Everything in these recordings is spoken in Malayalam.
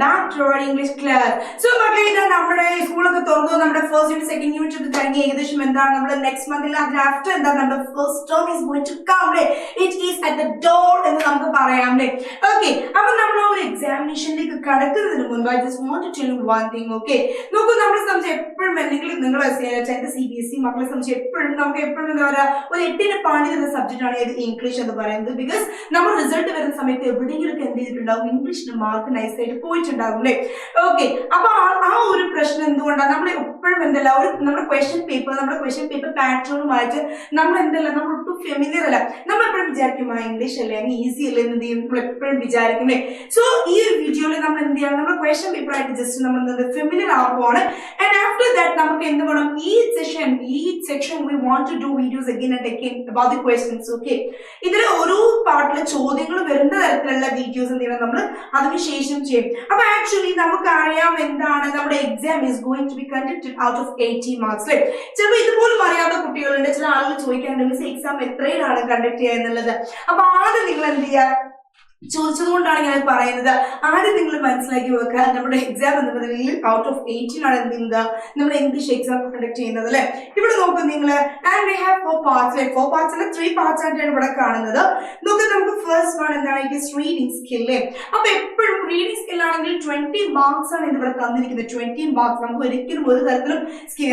back to our English class. So, നമ്മുടെ സ്കൂളൊക്കെ തുറന്നു നമ്മുടെ ഫസ്റ്റ് യൂണിറ്റ് സെക്കൻഡ് യൂണിറ്റ് ഒക്കെ കഴിഞ്ഞ് ഏകദേശം എന്താണ് നമ്മുടെ നെക്സ്റ്റ് മന്തിൽ ആഫ്റ്റർ എന്താണ് നമ്മുടെ first term is going to come അല്ലേ, it is at the door എന്ന് നമുക്ക് പറയാം അല്ലേ. ഓക്കെ, അപ്പൊ നമ്മൾ ഒരു എക്സാമിനേഷനിലേക്ക് കടക്കുന്നതിന് മുൻപ് I just want to tell you one thing. Okay, നോക്കൂ, നമ്മളെ സംബന്ധിച്ച് എപ്പോഴും എന്തെങ്കിലും നിങ്ങൾ CBSE മക്കളെ സംബന്ധിച്ച് എപ്പോഴും നമുക്ക് എപ്പോഴും എന്താ പറയുക ഒരു 8ന് പാടി തരുന്ന സബ്ജക്റ്റ് ആണ് ഏത് ഇംഗ്ലീഷ് എന്ന് പറയുന്നത്. ബിക്കോസ് നമ്മൾ റിസൾട്ട് വരുന്ന സമയത്ത് എവിടെയെങ്കിലും ഒക്കെ എന്ത് ചെയ്തിട്ടുണ്ടാവും, ഇംഗ്ലീഷിന് മാർക്ക് നൈസായിട്ട് പോയിട്ടുണ്ടാവും അല്ലേ. ഓക്കെ, അപ്പൊ ആ ഒരു പ്രശ്നം എന്തുകൊണ്ടാണ് നമ്മൾ എപ്പോഴും എന്തല്ല ഒരു നമ്മുടെ ക്വസ്റ്റ്യൻ പേപ്പർ പാറ്റേണുമായിട്ട് നമ്മൾ എന്തല്ല നമ്മൾ ഒട്ടും ഫെമിലിയർ അല്ല. നമ്മൾ എപ്പോഴും വിചാരിക്കും ഇംഗ്ലീഷ് അല്ലേ അങ്ങ് ഈസി അല്ലേ എന്ന് നമ്മൾ എപ്പോഴും വിചാരിക്കും അല്ലേ. സോ ഈ ഒരു വീഡിയോയിൽ നമ്മൾ എന്ത് ചെയ്യണം, നമ്മുടെ ക്വസ്റ്റ്യൻ പേപ്പർ ആയിട്ട് ജസ്റ്റ് നമ്മൾ ഫെമിലിയർ ആവുകയാണ്. ആൻഡ് ആഫ്റ്റർ ദാറ്റ് നമുക്ക് എന്ത് വേണം, ഈ section we want to do videos again and again about the questions. Okay, ഇതിൽ ഓരോ പാർട്ടിലെ ചോദ്യങ്ങൾ വരുന്ന തരത്തിലുള്ള വീഡിയോസ് എന്ത് ചെയ്യണം നമ്മൾ അതിനുശേഷം ചെയ്യും. അപ്പൊ ആക്ച്വലി നമുക്ക് അറിയാം എന്താണ് നമ്മുടെ exam is going to be conducted out of 80 marks അല്ലേ. ചിലപ്പോൾ ഇതുപോലും അറിയാത്ത കുട്ടികളുണ്ട്, ചില ആളുകൾ ചോദിക്കാറുണ്ട് മിസ് എക്സാം എത്രയിലാണ് കണ്ടക്ട് ചെയ്യുക എന്നുള്ളത്. അപ്പൊ ആദ്യം നിങ്ങൾ എന്ത് ചെയ്യുക, ചോദിച്ചത് കൊണ്ടാണ് ഞാൻ പറയുന്നത്, ആദ്യം നിങ്ങൾ മനസ്സിലാക്കി വെക്കുക നമ്മുടെ എക്സാം എന്ന് പറയുന്നത് ഔട്ട് ഓഫ് 18 ആണ് എന്ത് ചെയ്യുന്നത് നമ്മുടെ ഇംഗ്ലീഷ് എക്സാം കണ്ടക്ട് ചെയ്യുന്നത് അല്ലെ. ഇവിടെ നോക്കും നിങ്ങൾ, ആൻഡ് വി ഹാവ് 4 parts അല്ലെ. 4 parts അല്ല 3 parts ആയിട്ടാണ് ഇവിടെ കാണുന്നത്. നോക്കുക, നമുക്ക് ഫസ്റ്റ് വൺ എന്താണ്, ഇറ്റ് ഈസ് റീഡിംഗ് സ്കിൽ. അപ്പൊ എപ്പോഴും റീഡിംഗ് സ്കിൽ ആണെങ്കിൽ 20 മാർക്സ് ആണ് ഇവിടെ തന്നിരിക്കുന്നത്. 20 മാർക്സ് നമുക്ക് ഒരിക്കലും ഒരു തരത്തിലും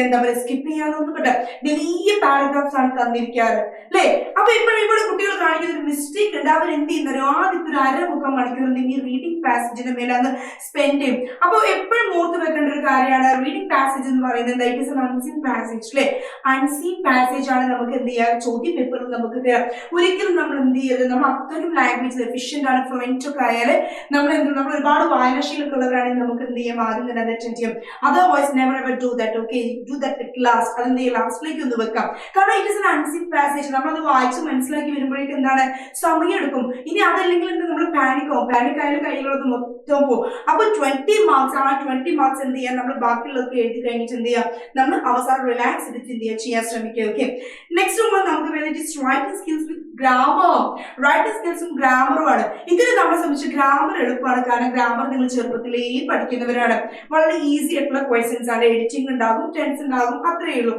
എന്താ പറയുക സ്കിപ്പ് ചെയ്യാനൊന്നും പറ്റില്ല. വലിയ പാരഗ്രാഫ്സ് ആണ് തന്നിരിക്കാറ് അല്ലെ. അപ്പൊ എപ്പോഴും ഇവിടെ കുട്ടികൾ കാണിക്കുന്ന ഒരു മിസ്റ്റേക്ക് ഉണ്ട്, അവർ എന്ത് ചെയ്യുന്നവരോ ആദ്യത്തെ 1.5 മണിക്കൂർ ഈ റീഡിംഗ് പാസേജിന്റെ മേലെ അന്ന് സ്പെൻഡ് ചെയ്യും. അപ്പോൾ എപ്പോഴും ഓർത്ത് വെക്കേണ്ട ഒരു കാര്യമാണ് റീഡിംഗ് പാസേജ് എന്ന് പറയുന്നത് ഇറ്റ് ഈസ് അൺസീൻ പാസേജ് അല്ലെ. അൺസീൻ പാസേജ് ആണ് നമുക്ക് എന്ത് ചെയ്യാം ചോദ്യ പേപ്പറിൽ നമുക്ക് തരാം. ഒരിക്കലും നമ്മൾ എന്ത് ചെയ്യരുത്, നമ്മൾ അത്രയും ലാംഗ്വേജ് എഫിഷ്യന്റ് ആണ് ഫ്ലുവന്റ് ഒക്കെ ആയാൽ നമ്മൾ ഒരുപാട് വായനാശീലമൊക്കെ ഉള്ളവരാണെങ്കിൽ നമുക്ക് എന്ത് ചെയ്യാം ആദ്യം തന്നെ അത് അറ്റൻഡ് ചെയ്യും. Otherwise never ever do that. Okay, do that at last. അതെന്ത് ചെയ്യാം ലാസ്റ്റിലേക്ക് ഒന്ന് വെക്കാം. കാരണം ഇറ്റ് ഈസ് അൺസീൻ പാസേജ്. നമ്മളത് വായിച്ച് മനസ്സിലാക്കി വരുമ്പോഴേക്കും എന്താണ് സമയം എടുക്കും. ഇനി അതല്ലെങ്കിൽ നമ്മൾ പാനിക്കായാലും കയ്യിലുള്ളത് മൊത്തം പോകും. അപ്പൊ 20 മാർക്സ് ആ 20 മാർക്സ് എന്ത് ചെയ്യാം നമ്മൾ ബാക്കിയുള്ളതൊക്കെ എഴുതി കഴിഞ്ഞിട്ട് എന്ത് ചെയ്യാം നമ്മൾ അവസാനം റിലാക്സ് ചെയ്തിട്ട് എന്ത് ചെയ്യാൻ ശ്രമിക്കുക. ഓക്കെ, നെക്സ്റ്റ് നമുക്ക് വേണ്ടിയിട്ട് റൈറ്റിംഗ് സ്കിൽസ് വിത്ത് ഗ്രാമർ. റൈറ്റിംഗ് സ്കിൽസും ഗ്രാമറുമാണ്. ഇതിന് നമ്മളെ സംബന്ധിച്ച് ഗ്രാമർ എളുപ്പമാണ്. കാരണം ഗ്രാമർ നിങ്ങൾ ചെറുപ്പത്തിലേ പഠിക്കുന്നവരാണ്. വളരെ ഈസി ആയിട്ടുള്ള ക്വസ്റ്റ്യൻസ് ആണ്. എഡിറ്റിംഗ് ഉണ്ടാകും, ടെൻസ് ഉണ്ടാകും, അത്രയേ ഉള്ളൂ.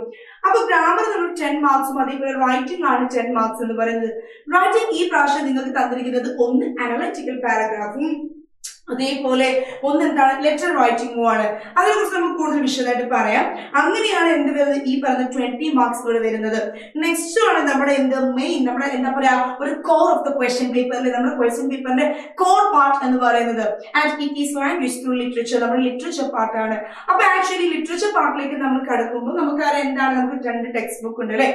അപ്പൊ ഗ്രാമർ നമ്മൾ 10 മാർക്സും അതേപോലെ റൈറ്റിംഗ് ആണ് 10 മാർക്സ് എന്ന് പറയുന്നത്. റൈറ്റിംഗ് ഈ പ്രാവശ്യം നിങ്ങൾക്ക് തന്നിരിക്കുന്നത് ഒന്ന് അനലറ്റിക്കൽ പാരഗ്രാഫും അതേപോലെ എന്താണ് ലെറ്റർ റൈറ്റിംഗും ആണ്. അതിനെക്കുറിച്ച് നമുക്ക് കൂടുതൽ വിശദമായിട്ട് പറയാം. അങ്ങനെയാണ് എന്ത് വരുന്നത് ഈ പറഞ്ഞ 20 മാർക്സ് ഇവിടെ വരുന്നത്. നെക്സ്റ്റ് ആണ് നമ്മുടെ മെയിൻ നമ്മുടെ എന്താ പറയാ ഒരു കോർ ഓഫ് ദ ക്വസ്റ്റ്യൻ പേപ്പറിൽ നമ്മുടെ ക്വസ്റ്റ്യൻ പേപ്പറിന്റെ കോർ പാർട്ട് എന്ന് പറയുന്നത് and it is language through literature. നമ്മുടെ ലിറ്ററേച്ചർ പാർട്ടാണ്. അപ്പൊ ആക്ച്വലി ലിറ്ററേച്ചർ പാർട്ടിലേക്ക് നമ്മൾ കടക്കുമ്പോൾ നമുക്കറിയാം എന്താണ് നമുക്ക് 2 ടെക്സ്റ്റ് ബുക്ക് ഉണ്ട് അല്ലെ.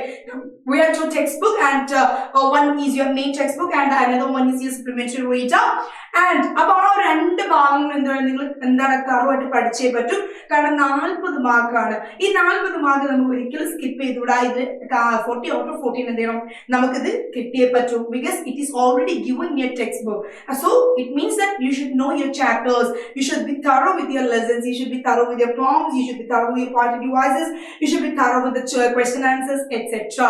We have 2 textbook and one is your main textbook and another one is your supplementary reader. And അപ്പൊ ആ 2 ഭാഗങ്ങൾ എന്താണ് തറവായിട്ട് പഠിച്ചേ പറ്റും. കാരണം 40 മാർക്കാണ്. ഈ 40 മാർക്ക് നമുക്ക് ഒരിക്കലും സ്കിപ്പ് ചെയ്തുകൂടാ. ഇത് 40 out of 14 എന്ത് ചെയ്യണം നമുക്കിത് കിട്ടിയേ പറ്റൂ. Because it is already given your text book. So it means that you should know your chapters, you should be thorough with your lessons, you should be thorough with your proms, you should be thorough with your point devices, you should be thorough with the question answers etc.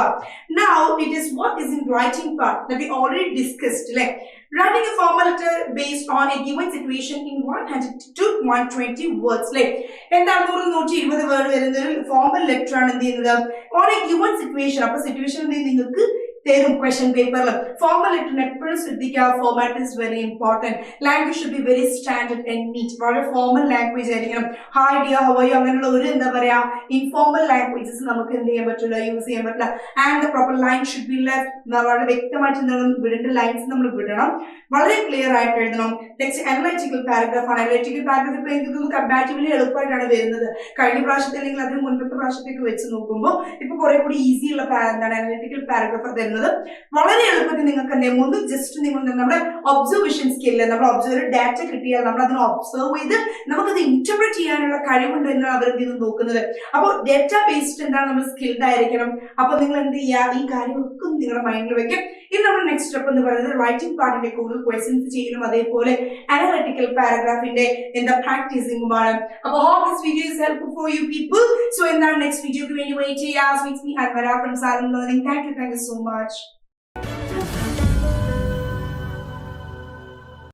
Now it is what is in writing part that we already discussed. Like writing a formal letter based on a given situation in 100 to 120 words. Like എന്താണ് 120 വേർഡ് വരുന്ന ഒരു ഫോർമൽ ലെറ്റർ ആണ് എന്ത് ചെയ്യുന്നത് ഓൺ എ ഗിവൺ സിറ്റുവേഷൻ. അപ്പൊ സിറ്റുവേഷൻ നിങ്ങൾക്ക് തരും ക്വസ്റ്റ്യൻ പേപ്പറിൽ. ഫോർമൽ ലെറ്ററിന് എപ്പോഴും ശ്രദ്ധിക്കുക, format is very important. Language should be very standard and NEET. വളരെ ഫോർമൽ ലാംഗ്വേജ് ആയിരിക്കണം. Hi dear how are you അങ്ങനെയുള്ള ഒരു എന്താ പറയാ ഇൻഫോർമൽ ലാംഗ്വേജസ് നമുക്ക് എന്ത് ചെയ്യാൻ പറ്റില്ല, യൂസ് ചെയ്യാൻ പറ്റില്ല. And the proper line should be left. വളരെ വ്യക്തമായിട്ട് വിടേണ്ട ലൈൻസ് നമ്മൾ വിടണം, വളരെ ക്ലിയർ ആയിട്ട് എഴുതണം. നെക്സ്റ്റ് അനലറ്റിക്കൽ പാരഗ്രാഫ് ആണ്. അനലറ്റിക്കൽ പാരഗ്രാഫ് ഇപ്പൊ എനിക്ക് തോന്നുന്നു കമ്പാരിറ്റീവ്ലി എളുപ്പമായിട്ടാണ് വരുന്നത്. കഴിഞ്ഞ പ്രാവശ്യത്തെ അല്ലെങ്കിൽ അതിന് മുൻപത്തെ പ്രാവശ്യത്തേക്ക് വെച്ച് നോക്കുമ്പോൾ ഇപ്പൊ കുറെ കൂടി ഈസി ഉള്ള എന്താണ് അനലറ്റിക്കൽ പാരഗ്രാഫ് തരുന്നത്. വളരെ എളുപ്പത്തിൽ നിങ്ങൾക്ക് എന്ത് ഒന്ന് ജസ്റ്റ് നിങ്ങൾ നമ്മുടെ ഒബ്സർവേഷൻ സ്കില്ല് നമ്മൾ ഒബ്സർവ് ഡാറ്റ കിട്ടിയാൽ നമ്മൾ അതിനെ ഒബ്സർവ് ചെയ്ത് നമുക്കത് ഇന്റർപ്രറ്റ് ചെയ്യാനുള്ള കഴിവുണ്ട് എന്നാണ് അവർ എന്ത് ചെയ്യുന്നത് നോക്കുന്നത്. അപ്പോൾ ഡാറ്റ ബേസ്ഡ് എന്താണ് നമ്മൾ സ്കിൽഡ് ആയിരിക്കണം. അപ്പൊ നിങ്ങൾ എന്ത് ചെയ്യുക ഈ കാര്യങ്ങളൊക്കെ നിങ്ങളുടെ മൈൻഡിൽ വെക്കാം. ഇനി നമ്മുടെ നെക്സ്റ്റ് സ്റ്റെപ്പ് എന്ന് പറയുന്നത് റൈറ്റിംഗ് പാർട്ടിന്റെ കൂടുതൽ ക്വസ്റ്റ്യൻസ് ചെയ്യലും അതേപോലെ അനലറ്റിക്കൽ പാരഗ്രാഫിന്റെ എന്താ പ്രാക്ടീസിംഗുമാണ്. അപ്പൊ hope this video is helpful for you people. So എന്താണ് നെക്സ്റ്റ് വീഡിയോക്ക് വേണ്ടി വെയിറ്റ് ചെയ്യുക. With me Anwara from Salon Learning. Thank you so much.